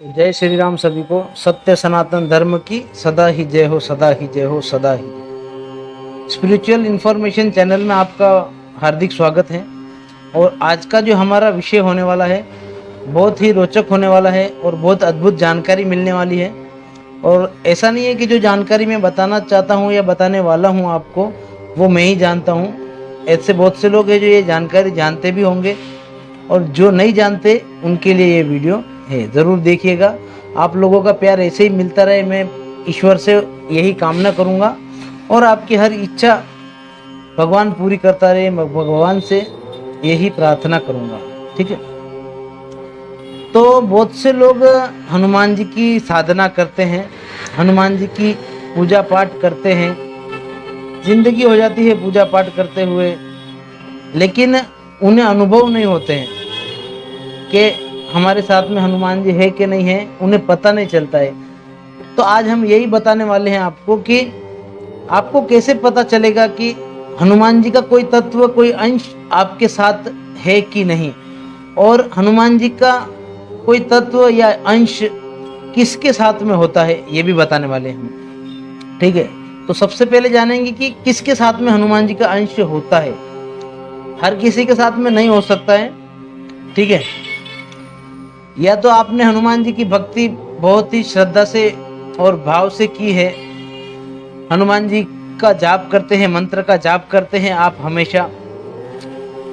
जय श्री राम सभी को। सत्य सनातन धर्म की सदा ही जय हो, सदा ही जय हो, सदा ही। स्पिरिचुअल इन्फॉर्मेशन चैनल में आपका हार्दिक स्वागत है। और आज का जो हमारा विषय होने वाला है बहुत ही रोचक होने वाला है और बहुत अद्भुत जानकारी मिलने वाली है। और ऐसा नहीं है कि जो जानकारी मैं बताना चाहता हूँ या बताने वाला हूँ आपको वो मैं ही जानता हूँ। ऐसे बहुत से लोग हैं जो ये जानकारी जानते भी होंगे और जो नहीं जानते उनके लिए ये वीडियो है। ज़रूर देखिएगा। आप लोगों का प्यार ऐसे ही मिलता रहे, मैं ईश्वर से यही कामना करूँगा और आपकी हर इच्छा भगवान पूरी करता रहे, मैं भगवान से यही प्रार्थना करूँगा। ठीक है। तो बहुत से लोग हनुमान जी की साधना करते हैं, हनुमान जी की पूजा पाठ करते हैं, जिंदगी हो जाती है पूजा पाठ करते हुए, लेकिन उन्हें अनुभव नहीं होते हैं कि हमारे साथ में हनुमान जी है कि नहीं है, उन्हें पता नहीं चलता है। तो आज हम यही बताने वाले हैं आपको कि आपको कैसे पता चलेगा कि हनुमान जी का कोई तत्व, कोई अंश आपके साथ है कि नहीं, और हनुमान जी का कोई तत्व या अंश किसके साथ में होता है ये भी बताने वाले हैं हम। ठीक है। तो सबसे पहले जानेंगे कि किसके साथ में हनुमान जी का अंश होता है। हर किसी के साथ में नहीं हो सकता है। ठीक है। या तो आपने हनुमान जी की भक्ति बहुत ही श्रद्धा से और भाव से की है, हनुमान जी का जाप करते हैं, मंत्र का जाप करते हैं, आप हमेशा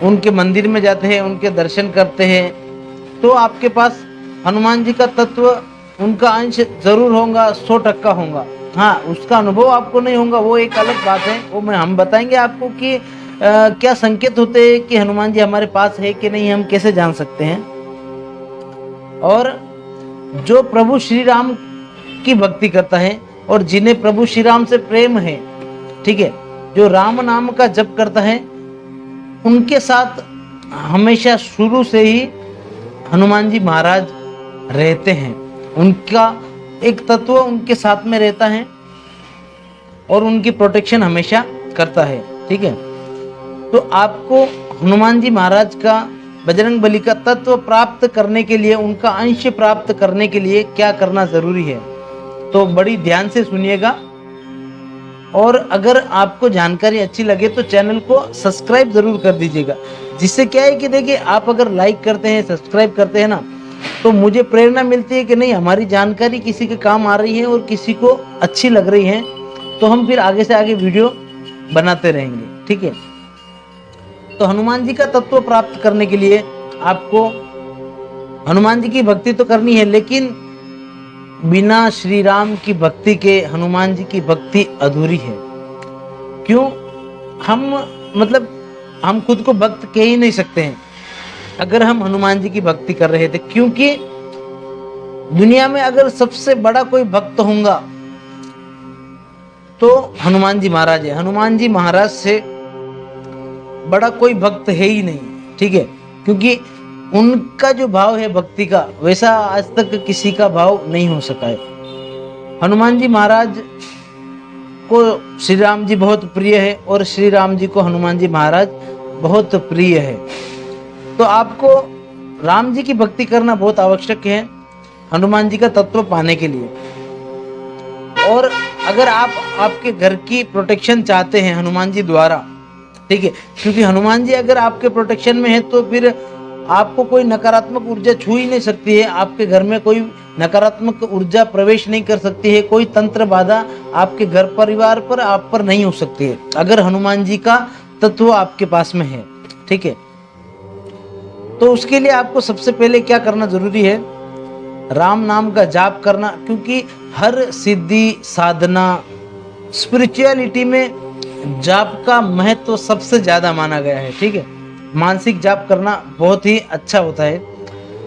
उनके मंदिर में जाते हैं, उनके दर्शन करते हैं, तो आपके पास हनुमान जी का तत्व, उनका अंश जरूर होगा, 100% होगा। हाँ, उसका अनुभव आपको नहीं होगा वो एक अलग बात है, वो हम बताएंगे आपको कि क्या संकेत होते हैं कि हनुमान जी हमारे पास है कि नहीं, हम कैसे जान सकते हैं। और जो प्रभु श्री राम की भक्ति करता है और जिन्हें प्रभु श्री राम से प्रेम है, ठीक है, जो राम नाम का जप करता है, उनके साथ हमेशा शुरू से ही हनुमान जी महाराज रहते हैं। उनका एक तत्व उनके साथ में रहता है और उनकी प्रोटेक्शन हमेशा करता है। ठीक है। तो आपको हनुमान जी महाराज का, बजरंग बली का तत्व प्राप्त करने के लिए, उनका अंश प्राप्त करने के लिए क्या करना जरूरी है, तो बड़ी ध्यान से सुनिएगा। और अगर आपको जानकारी अच्छी लगे तो चैनल को सब्सक्राइब जरूर कर दीजिएगा। जिससे क्या है कि देखिए, आप अगर लाइक करते हैं, सब्सक्राइब करते हैं ना, तो मुझे प्रेरणा मिलती है कि नहीं, हमारी जानकारी किसी के काम आ रही है और किसी को अच्छी लग रही है, तो हम फिर आगे से आगे वीडियो बनाते रहेंगे। ठीक है। तो हनुमान जी का तत्व प्राप्त करने के लिए आपको हनुमान जी की भक्ति तो करनी है, लेकिन बिना श्री राम की भक्ति के हनुमान जी की भक्ति अधूरी है। क्यों? हम खुद को भक्त कह ही नहीं सकते हैं अगर हम हनुमान जी की भक्ति कर रहे थे, क्योंकि दुनिया में अगर सबसे बड़ा कोई भक्त होगा तो हनुमान जी महाराज है। हनुमान जी महाराज से बड़ा कोई भक्त है ही नहीं। ठीक है। क्योंकि उनका जो भाव है भक्ति का, वैसा आज तक किसी का भाव नहीं हो सका है। हनुमान जी महाराज को श्री राम जी बहुत प्रिय है और श्री राम जी को हनुमान जी महाराज बहुत प्रिय है। तो आपको राम जी की भक्ति करना बहुत आवश्यक है हनुमान जी का तत्व पाने के लिए। और अगर आप आपके घर की प्रोटेक्शन चाहते हैं हनुमान जी द्वारा, ठीक है, क्योंकि हनुमान जी अगर आपके प्रोटेक्शन में है तो फिर आपको कोई नकारात्मक ऊर्जा छू ही नहीं सकती है, आपके घर में कोई नकारात्मक ऊर्जा प्रवेश नहीं कर सकती है, कोई तंत्र बाधा आपके घर परिवार पर, आप पर नहीं हो सकती है अगर हनुमान जी का तत्व आपके पास में है। ठीक है। तो उसके लिए आपको सबसे पहले क्या करना जरूरी है, राम नाम का जाप करना। क्योंकि हर सिद्धि, साधना, स्पिरिचुअलिटी में जाप का महत्व सबसे ज्यादा माना गया है। ठीक है। मानसिक जाप करना बहुत ही अच्छा होता है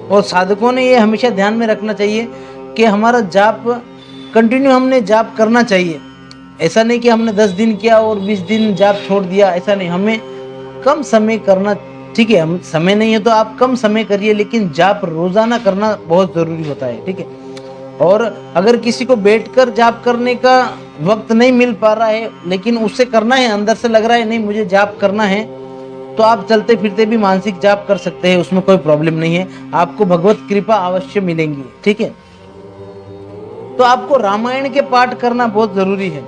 और साधकों ने ये हमेशा ध्यान में रखना चाहिए कि हमारा जाप कंटिन्यू हमने जाप करना चाहिए। ऐसा नहीं कि हमने 10 दिन किया और 20 दिन जाप छोड़ दिया, ऐसा नहीं। हमें कम समय करना, ठीक है, हम समय नहीं है तो आप कम समय करिए, लेकिन जाप रोजाना करना बहुत जरूरी होता है। ठीक है। और अगर किसी को बैठकर जाप करने का वक्त नहीं मिल पा रहा है, लेकिन उसे करना है, अंदर से लग रहा है नहीं मुझे जाप करना है, तो आप चलते फिरते भी मानसिक जाप कर सकते हैं, उसमें कोई प्रॉब्लम नहीं है, आपको भगवत कृपा अवश्य मिलेंगी। ठीक है, तो आपको रामायण के पाठ करना बहुत जरूरी है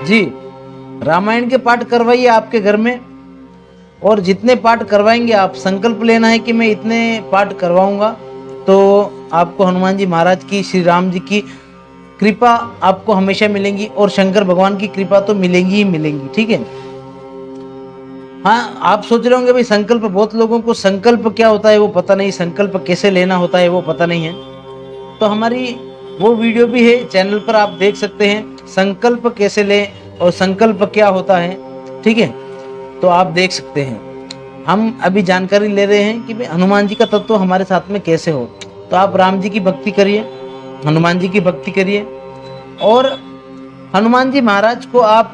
जी। रामायण के पाठ करवाइए आपके घर में, और जितने पाठ करवाएंगे आप संकल्प लेना है कि मैं इतने पाठ करवाऊंगा, तो आपको हनुमान जी महाराज की, श्री राम जी की कृपा आपको हमेशा मिलेंगी, और शंकर भगवान की कृपा तो मिलेंगी ही मिलेंगी। ठीक है। हाँ, आप सोच रहे होंगे भाई संकल्प, बहुत लोगों को संकल्प क्या होता है वो पता नहीं, संकल्प कैसे लेना होता है वो पता नहीं है, तो हमारी वो वीडियो भी है चैनल पर, आप देख सकते हैं संकल्प कैसे लें और संकल्प क्या होता है। ठीक है, तो आप देख सकते हैं। हम अभी जानकारी ले रहे हैं कि हनुमान जी का तत्व हमारे साथ में कैसे हो। तो आप राम जी की भक्ति करिए, हनुमान जी की भक्ति करिए, और हनुमान जी महाराज को आप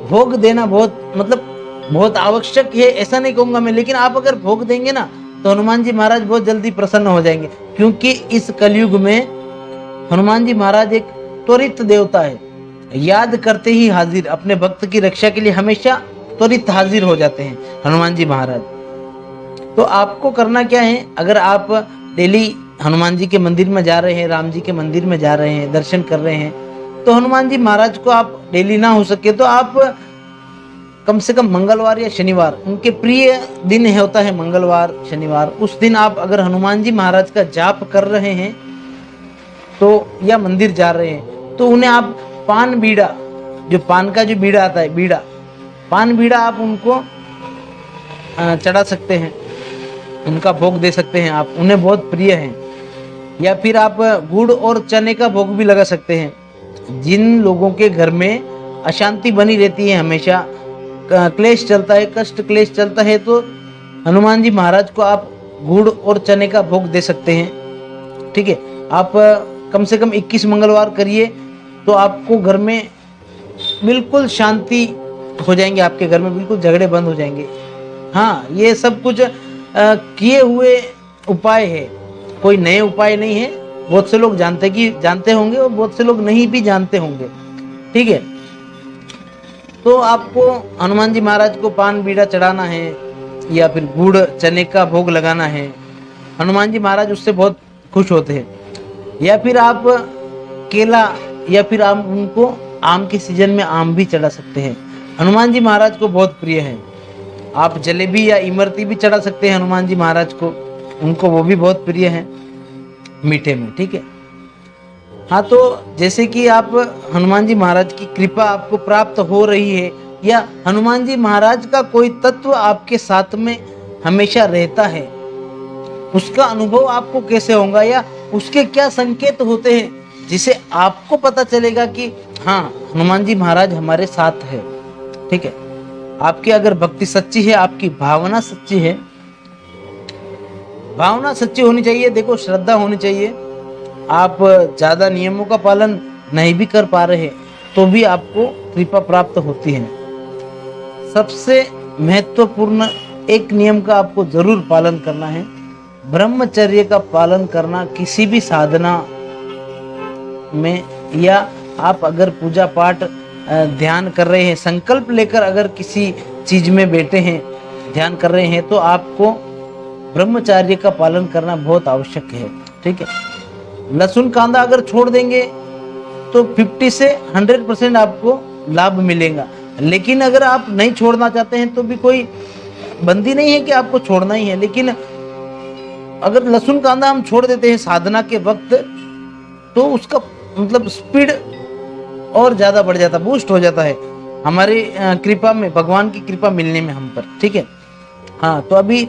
भोग देना बहुत आवश्यक है, ऐसा नहीं कहूंगा मैं, लेकिन आप अगर भोग देंगे ना तो हनुमान जी महाराज बहुत जल्दी प्रसन्न हो जाएंगे, क्योंकि इस कलयुग में हनुमान जी महाराज एक त्वरित देवता है, याद करते ही हाजिर, अपने भक्त की रक्षा के लिए हमेशा त्वरित हाजिर हो जाते हैं हनुमान जी महाराज। तो आपको करना क्या है, अगर आप डेली हनुमान जी के मंदिर में जा रहे हैं, राम जी के मंदिर में जा रहे हैं, दर्शन कर रहे हैं, तो हनुमान जी महाराज को आप डेली ना हो सके तो आप कम से कम मंगलवार या शनिवार, उनके प्रिय दिन होता है मंगलवार शनिवार, उस दिन आप अगर हनुमान जी महाराज का जाप कर रहे हैं तो, या मंदिर जा रहे हैं, तो उन्हें आप पान बीड़ा, जो पान का जो बीड़ा आता है, बीड़ा, पान बीड़ा आप उनको चढ़ा सकते हैं, उनका भोग दे सकते हैं आप, उन्हें बहुत प्रिय है। या फिर आप गुड़ और चने का भोग भी लगा सकते हैं। जिन लोगों के घर में अशांति बनी रहती है, हमेशा क्लेश चलता है, कष्ट क्लेश चलता है, तो हनुमान जी महाराज को आप गुड़ और चने का भोग दे सकते हैं। ठीक है, आप कम से कम 21 मंगलवार करिए, तो आपको घर में बिल्कुल शांति हो जाएंगे, आपके घर में बिल्कुल झगड़े बंद हो जाएंगे। हाँ, ये सब कुछ किए हुए उपाय है, कोई नए उपाय नहीं है, बहुत से लोग जानते होंगे और बहुत से लोग नहीं भी जानते होंगे। ठीक है, तो आपको हनुमान जी महाराज को पान बीड़ा चढ़ाना है या फिर गुड़ चने का भोग लगाना है, हनुमान जी महाराज उससे बहुत खुश होते हैं। या फिर आप केला, या फिर आप उनको आम के सीजन में आम भी चढ़ा सकते हैं, हनुमान जी महाराज को बहुत प्रिय है। आप जलेबी या इमरती भी चढ़ा सकते हैं हनुमान जी महाराज को, उनको वो भी बहुत प्रिय है मीठे में। ठीक है, हाँ, तो जैसे कि आप हनुमान जी महाराज की कृपा आपको प्राप्त हो रही है, या हनुमान जी महाराज का कोई तत्व आपके साथ में हमेशा रहता है, उसका अनुभव आपको कैसे होगा, या उसके क्या संकेत होते हैं जिसे आपको पता चलेगा कि हाँ, हनुमान जी महाराज हमारे साथ है। ठीक है, आपकी अगर भक्ति सच्ची है, आपकी भावना सच्ची है, भावना सच्ची होनी चाहिए, देखो श्रद्धा होनी चाहिए। आप ज्यादा नियमों का पालन नहीं भी कर पा रहे तो भी आपको कृपा प्राप्त होती है। सबसे महत्वपूर्ण एक नियम का आपको जरूर पालन करना है, ब्रह्मचर्य का पालन करना किसी भी साधना में, या आप अगर पूजा पाठ ध्यान कर रहे हैं, संकल्प लेकर अगर किसी चीज में बैठे हैं, ध्यान कर रहे हैं, तो आपको ब्रह्मचर्य का पालन करना बहुत आवश्यक है। ठीक है, लहसुन कांदा अगर छोड़ देंगे तो 50 से 100% आपको लाभ मिलेगा, लेकिन अगर आप नहीं छोड़ना चाहते हैं तो भी कोई बंदी नहीं है कि आपको छोड़ना ही है। लेकिन अगर लहसुन कांदा हम छोड़ देते हैं साधना के वक्त, तो उसका स्पीड और ज्यादा बढ़ जाता, बूस्ट हो जाता है हमारी कृपा में, भगवान की कृपा मिलने में हम पर। ठीक है, हाँ, तो अभी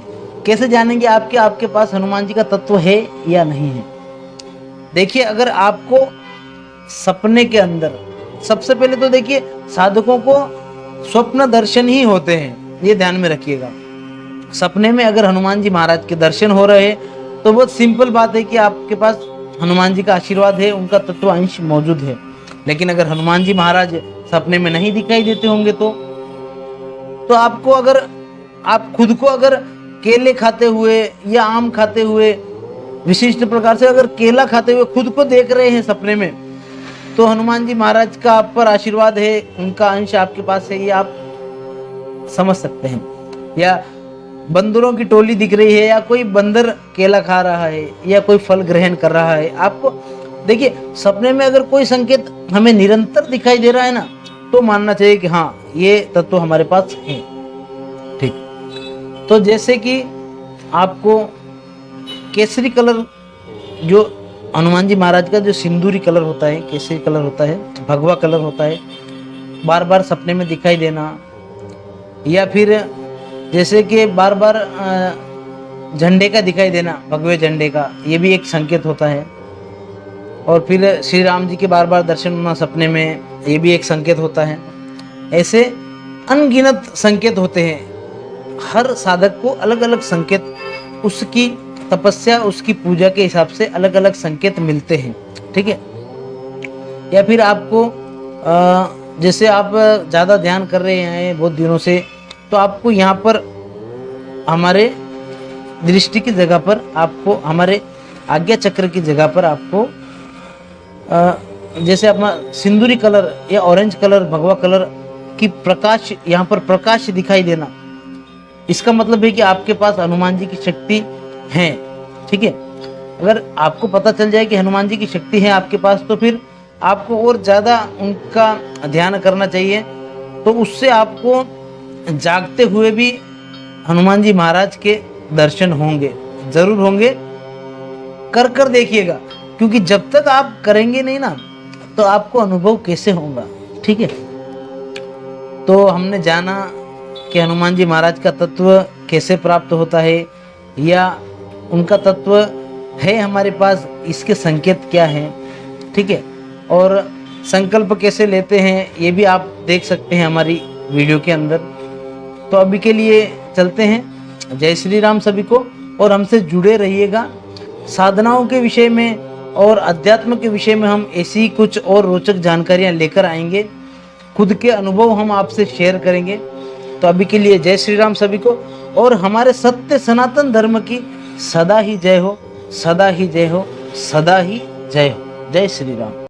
कैसे जानेंगे आपके पास हनुमान जी का तत्व है या नहीं है? देखिए, अगर आपको सपने के अंदर, सबसे पहले तो देखिए साधकों को स्वप्न दर्शन ही होते हैं, ये ध्यान में रखिएगा। सपने में अगर हनुमान जी महाराज के दर्शन हो रहे हैं तो बहुत सिंपल बात है कि आपके पास हनुमान जी का आशीर्वाद है, उनका तत्व अंश मौजूद है। लेकिन अगर हनुमान जी महाराज सपने में नहीं दिखाई देते होंगे तो आपको, अगर आप खुद को अगर केले खाते हुए या आम खाते हुए, विशिष्ट प्रकार से अगर केला खाते हुए खुद को देख रहे हैं सपने में, तो हनुमान जी महाराज का आप पर आशीर्वाद है, उनका अंश आपके पास है, ये आप समझ सकते हैं। या बंदरों की टोली दिख रही है, या कोई बंदर केला खा रहा है, या कोई फल ग्रहण कर रहा है। आपको देखिए, सपने में अगर कोई संकेत हमें निरंतर दिखाई दे रहा है ना, तो मानना चाहिए कि हाँ, ये तत्व हमारे पास है। ठीक, तो जैसे कि आपको केसरी कलर, जो हनुमान जी महाराज का जो सिंदूरी कलर होता है, केसरी कलर होता है, भगवा कलर होता है, बार बार सपने में दिखाई देना, या फिर जैसे कि बार बार झंडे का दिखाई देना, भगवे झंडे का, ये भी एक संकेत होता है। और फिर श्री राम जी के बार बार दर्शन होना सपने में, ये भी एक संकेत होता है। ऐसे अनगिनत संकेत होते हैं। हर साधक को अलग अलग संकेत, उसकी तपस्या, उसकी पूजा के हिसाब से अलग अलग संकेत मिलते हैं। ठीक है। या फिर आपको जैसे आप ज़्यादा ध्यान कर रहे हैं बहुत दिनों से, तो आपको यहाँ पर हमारे दृष्टि की जगह पर, आपको हमारे आज्ञा चक्र की जगह पर आपको जैसे अपना सिंदूरी कलर या ऑरेंज कलर, भगवा कलर की प्रकाश, यहाँ पर प्रकाश दिखाई देना, इसका मतलब है कि आपके पास हनुमान जी की शक्ति है। ठीक है। अगर आपको पता चल जाए कि हनुमान जी की शक्ति है आपके पास, तो फिर आपको और ज़्यादा उनका ध्यान करना चाहिए। तो उससे आपको जागते हुए भी हनुमान जी महाराज के दर्शन होंगे, जरूर होंगे। कर देखिएगा, क्योंकि जब तक आप करेंगे नहीं ना, तो आपको अनुभव कैसे होगा। ठीक है। तो हमने जाना कि हनुमान जी महाराज का तत्व कैसे प्राप्त होता है, या उनका तत्व है हमारे पास, इसके संकेत क्या हैं। ठीक है। और संकल्प कैसे लेते हैं, ये भी आप देख सकते हैं हमारी वीडियो के अंदर। तो अभी के लिए चलते हैं। जय श्री राम सभी को, और हमसे जुड़े रहिएगा। साधनाओं के विषय में और अध्यात्म के विषय में हम ऐसी कुछ और रोचक जानकारियां लेकर आएंगे। खुद के अनुभव हम आपसे शेयर करेंगे। तो अभी के लिए जय श्री राम सभी को, और हमारे सत्य सनातन धर्म की सदा ही जय हो, सदा ही जय हो, सदा ही जय हो। जय श्री राम।